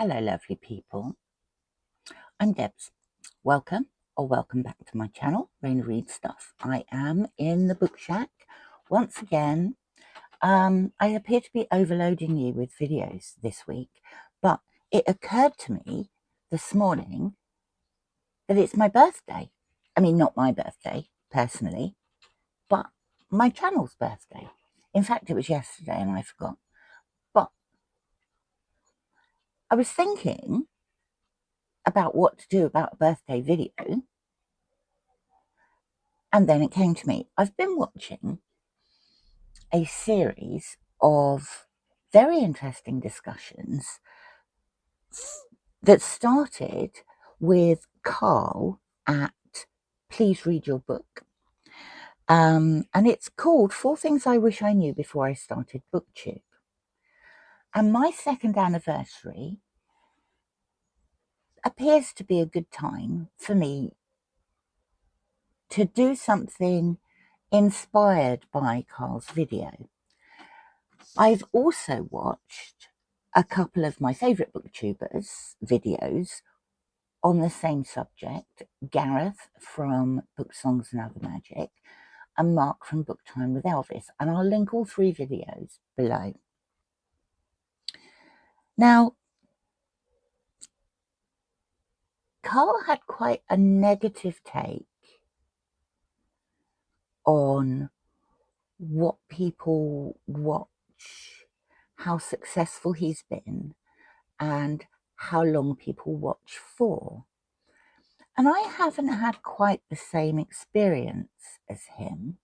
Hello, lovely people. I'm Debs. Welcome or welcome back to my channel, Raina Reads Stuff. I am in the book shack once again. I appear to be overloading you with videos this week, but it occurred to me this morning that it's my birthday. I mean, not my birthday personally, but my channel's birthday. In fact, it was yesterday and I forgot. But I was thinking about what to do about a birthday video. And then it came to me. I've been watching a series of very interesting discussions that started with Carl at Please Read Your Book. And it's called 4 Things I Wish I Knew Before I Started BookTube. And my second anniversary appears to be a good time for me to do something inspired by Carl's video. I've also watched a couple of my favourite booktubers' videos on the same subject, Gareth from Book Songs and Other Magic and Mark from Book Time with Elvis, and I'll link all 3 videos below. Now, Carl had quite a negative take on what people watch, how successful he's been, and how long people watch for. And I haven't had quite the same experience as him.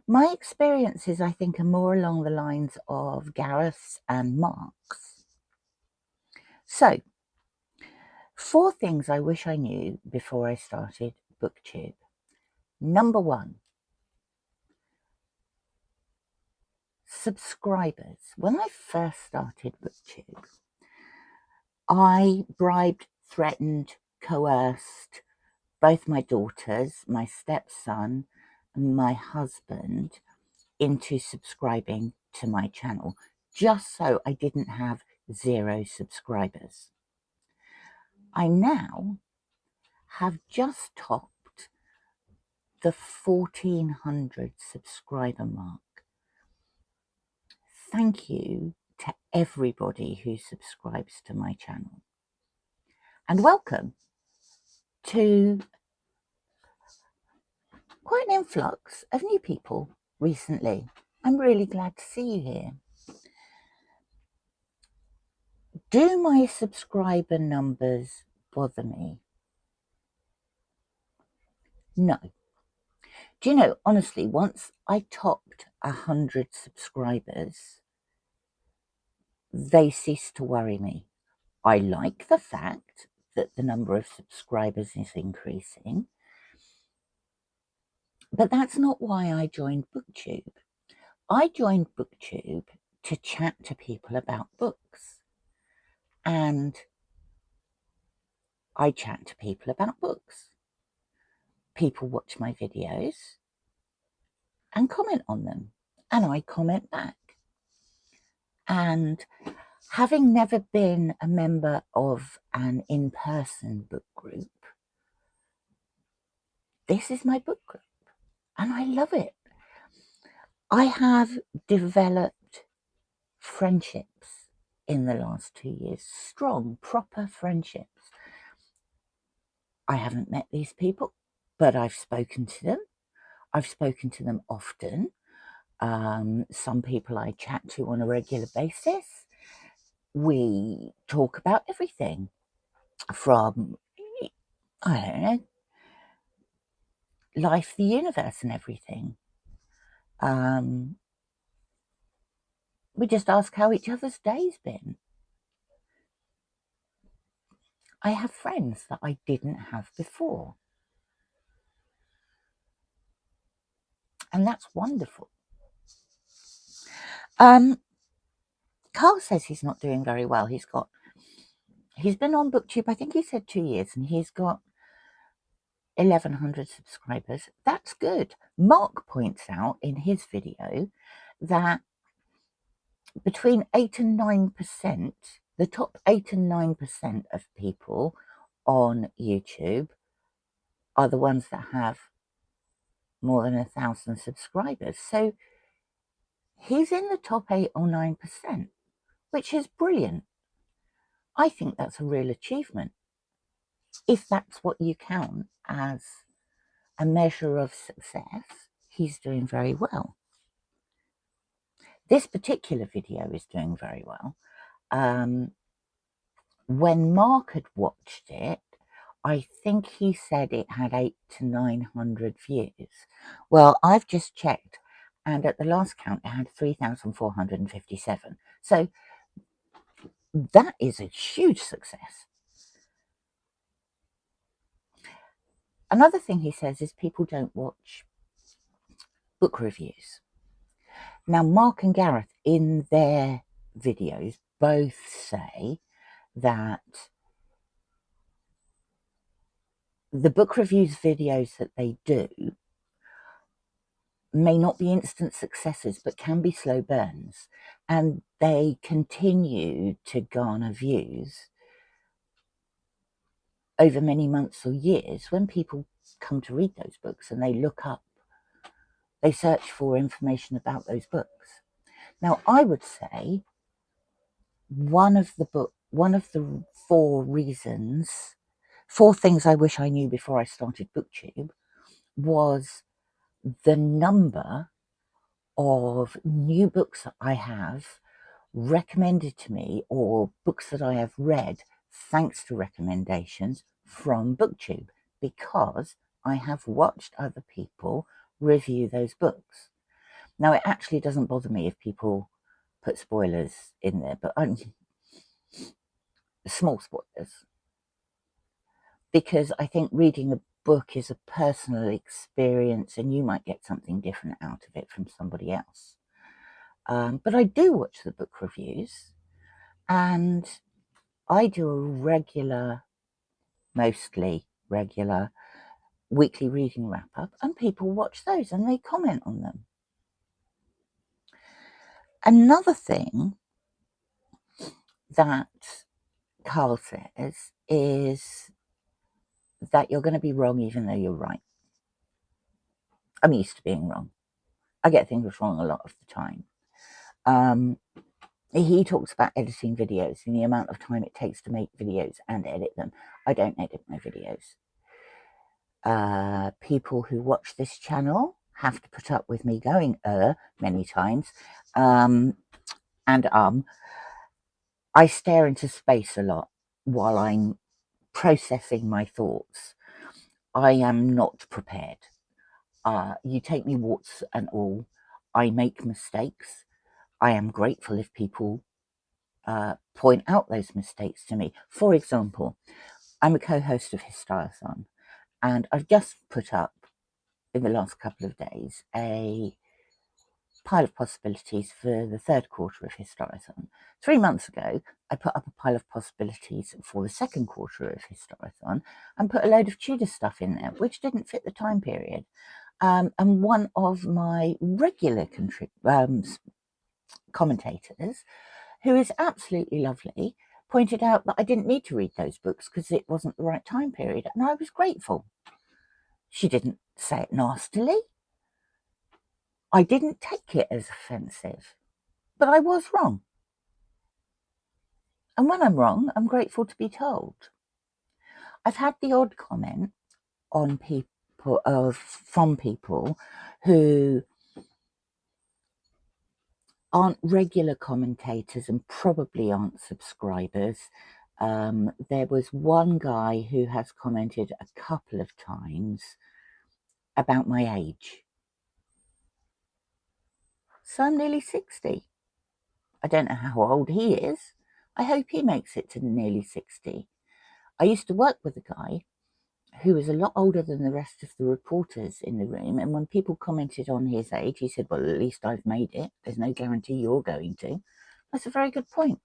My experiences, I think, are more along the lines of Gareth's and Mark's. So, 4 things I wish I knew before I started BookTube. Number 1, subscribers. When I first started BookTube, I bribed, threatened, coerced both my daughters, my stepson, and my husband into subscribing to my channel, just so I didn't have 0 subscribers. I now have just topped the 1,400 subscriber mark. Thank you to everybody who subscribes to my channel. And welcome to quite an influx of new people recently. I'm really glad to see you here. Do my subscriber numbers bother me? No. Do you know, honestly, once I topped 100 subscribers, they ceased to worry me. I like the fact that the number of subscribers is increasing, but that's not why I joined BookTube. I joined BookTube to chat to people about books, and I chat to people about books. People watch my videos and comment on them, and I comment back. And having never been a member of an in-person book group, this is my book group, and I love it. I have developed friendships in the last 2 years, strong, proper friendships. I haven't met these people, but I've spoken to them. I've spoken to them often. Some people I chat to on a regular basis. We talk about everything from, I don't know, life, the universe, and everything. We just ask how each other's day's been. I have friends that I didn't have before. And that's wonderful. Carl says he's not doing very well. He's been on BookTube, I think he said 2 years, and he's got 1,100 subscribers. That's good. Mark points out in his video that between 8 and 9% the top 8 and 9% of people on YouTube are the ones that have more than 1,000 subscribers. So he's in the top 8 or 9%, which is brilliant. I think that's a real achievement. If that's what you count as a measure of success, he's doing very well. This particular video is doing very well. When Mark had watched it, I think he said it had 800 to 900 views. Well, I've just checked, and at the last count, it had 3,457. So that is a huge success. Another thing he says is people don't watch book reviews. Now, Mark and Gareth, in their videos, both say that the book reviews videos that they do may not be instant successes, but can be slow burns, and they continue to garner views over many months or years when people come to read those books and they search for information about those books. Now, I would say one of the four things I wish I knew before I started BookTube was the number of new books that I have recommended to me, or books that I have read thanks to recommendations from BookTube, because I have watched other people review those books. Now, it actually doesn't bother me if people put spoilers in there, but small spoilers, because I think reading a book is a personal experience and you might get something different out of it from somebody else. But I do watch the book reviews, and I do a mostly regular weekly reading wrap up, and people watch those and they comment on them. Another thing that Carl says is that you're going to be wrong even though you're right. I'm used to being wrong. I get things wrong a lot of the time. He talks about editing videos and the amount of time it takes to make videos and edit them. I don't edit my videos. People who watch this channel have to put up with me going many times. I stare into space a lot while I'm processing my thoughts. I am not prepared. You take me warts and all. I make mistakes. I am grateful if people point out those mistakes to me. For example, I'm a co-host of Historiathon, and I've just put up, in the last couple of days, a pile of possibilities for the third quarter of Historiathon. 3 months ago, I put up a pile of possibilities for the second quarter of Historiathon and put a load of Tudor stuff in there, which didn't fit the time period. And one of my regular commentators, who is absolutely lovely, pointed out that I didn't need to read those books because it wasn't the right time period, and I was grateful. She didn't say it nastily. I didn't take it as offensive, but I was wrong. And when I'm wrong, I'm grateful to be told. I've had the odd comment on from people who aren't regular commentators and probably aren't subscribers. There was one guy who has commented a couple of times about my age. So I'm nearly 60. I don't know how old he is. I hope he makes it to nearly 60. I used to work with a guy who was a lot older than the rest of the reporters in the room, and when people commented on his age, he said, well, at least I've made it. There's no guarantee you're going to. That's a very good point.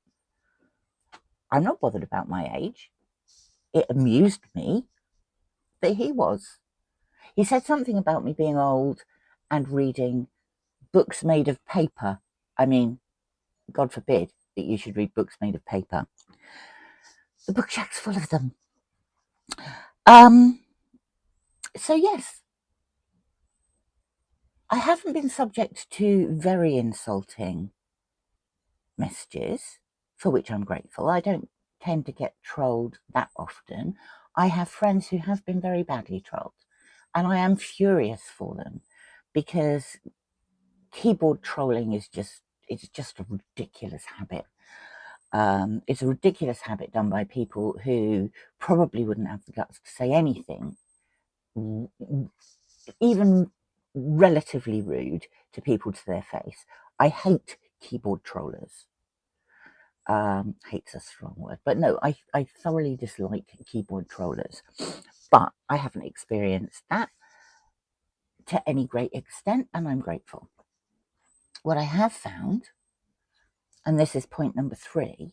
I'm not bothered about my age. It amused me that he was. He said something about me being old and reading books made of paper. I mean, God forbid, that you should read books made of paper. The bookshelf's full of them. So yes, I haven't been subject to very insulting messages, for which I'm grateful. I don't tend to get trolled that often. I have friends who have been very badly trolled, and I am furious for them, because keyboard trolling is just a ridiculous habit. It's a ridiculous habit done by people who probably wouldn't have the guts to say anything, even relatively rude to people to their face. I hate keyboard trollers. Hate's a strong word, but no, I thoroughly dislike keyboard trollers, but I haven't experienced that to any great extent, and I'm grateful. What I have found, and this is point number 3,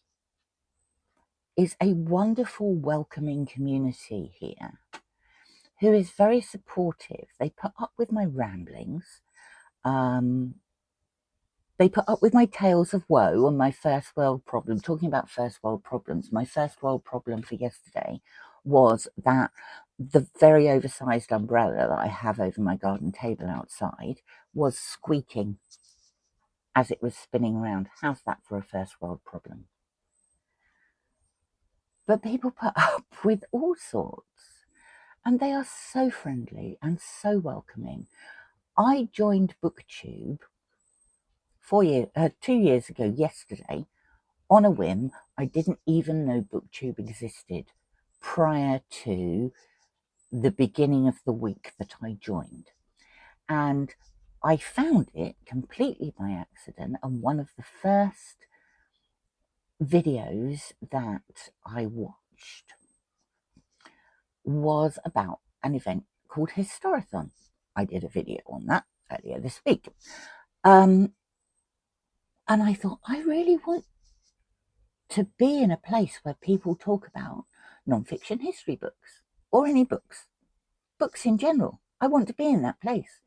is a wonderful, welcoming community here who is very supportive. They put up with my ramblings. They put up with my tales of woe and my first world problem. Talking about first world problems, my first world problem for yesterday was that the very oversized umbrella that I have over my garden table outside was squeaking as it was spinning around. How's that for a first world problem? But people put up with all sorts, and they are so friendly and so welcoming. I joined BookTube 2 years ago yesterday on a whim. I didn't even know BookTube existed prior to the beginning of the week that I joined. And I found it completely by accident, and one of the first videos that I watched was about an event called Historathon. I did a video on that earlier this week. And I thought, I really want to be in a place where people talk about non-fiction history books, or any books in general. I want to be in that place.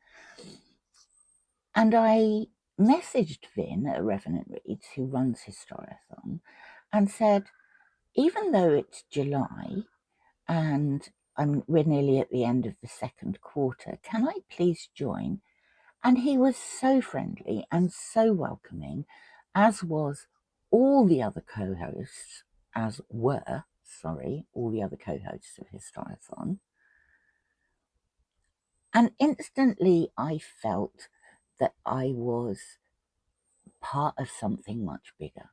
And I messaged Vin at Revenant Reads, who runs Historathon, and said, even though it's July and we're nearly at the end of the second quarter, can I please join? And he was so friendly and so welcoming, as was all the other co-hosts, all the other co-hosts of Historathon. And instantly I felt that I was part of something much bigger.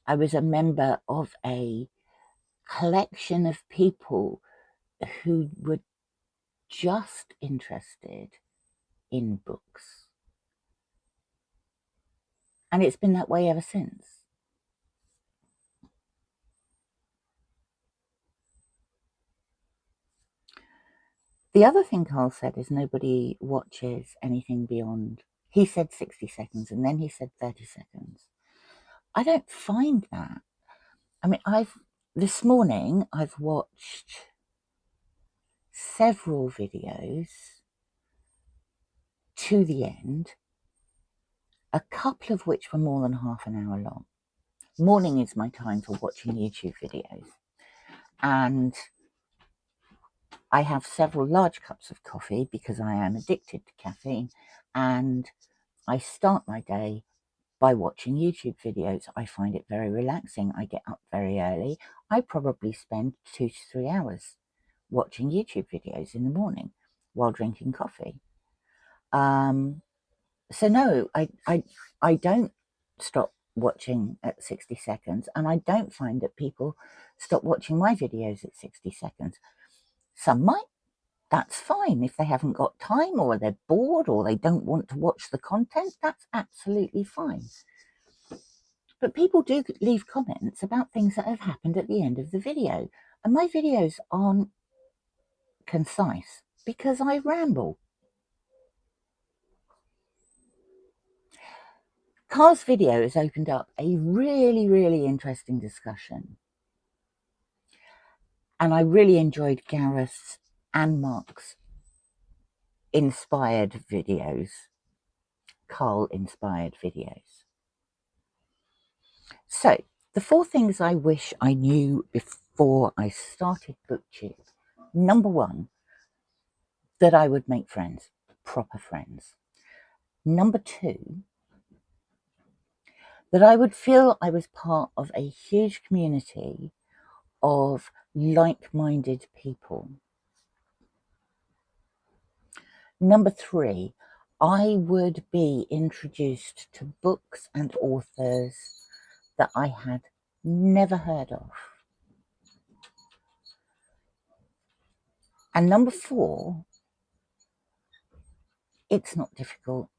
I was a member of a collection of people who were just interested in books. And it's been that way ever since. The other thing Carl said is nobody watches anything beyond, he said 60 seconds, and then he said 30 seconds. I don't find that. I mean, this morning I've watched several videos to the end, a couple of which were more than half an hour long. Morning is my time for watching YouTube videos, and I have several large cups of coffee because I am addicted to caffeine, and I start my day by watching YouTube videos. I find it very relaxing. I get up very early. I probably spend 2 to 3 hours watching YouTube videos in the morning while drinking coffee. So no, I don't stop watching at 60 seconds, and I don't find that people stop watching my videos at 60 seconds. Some might. That's fine. If they haven't got time, or they're bored, or they don't want to watch the content, that's absolutely fine. But people do leave comments about things that have happened at the end of the video, and my videos aren't concise because I ramble. Car's video has opened up a really, really interesting discussion, and I really enjoyed Gareth and Mark's inspired videos, Carl inspired videos. So, the 4 things I wish I knew before I started BookTube. Number 1, that I would make friends, proper friends. Number 2, that I would feel I was part of a huge community of like-minded people. Number 3, I would be introduced to books and authors that I had never heard of. And number 4, it's not difficult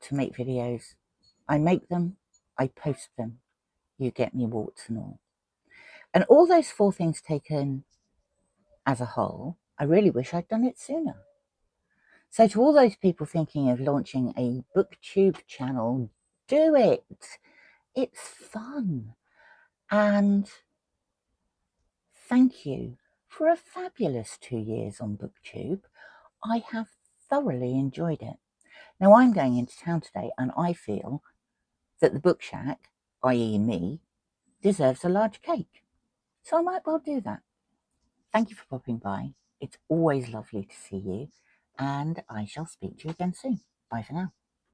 to make videos. I make them, I post them, you get me warts and all. And all those 4 things taken as a whole, I really wish I'd done it sooner. So to all those people thinking of launching a BookTube channel, do it. It's fun. And thank you for a fabulous 2 years on BookTube. I have thoroughly enjoyed it. Now I'm going into town today and I feel that the Book Shack, i.e. me, deserves a large cake. So I might well do that. Thank you for popping by. It's always lovely to see you, and I shall speak to you again soon. Bye for now.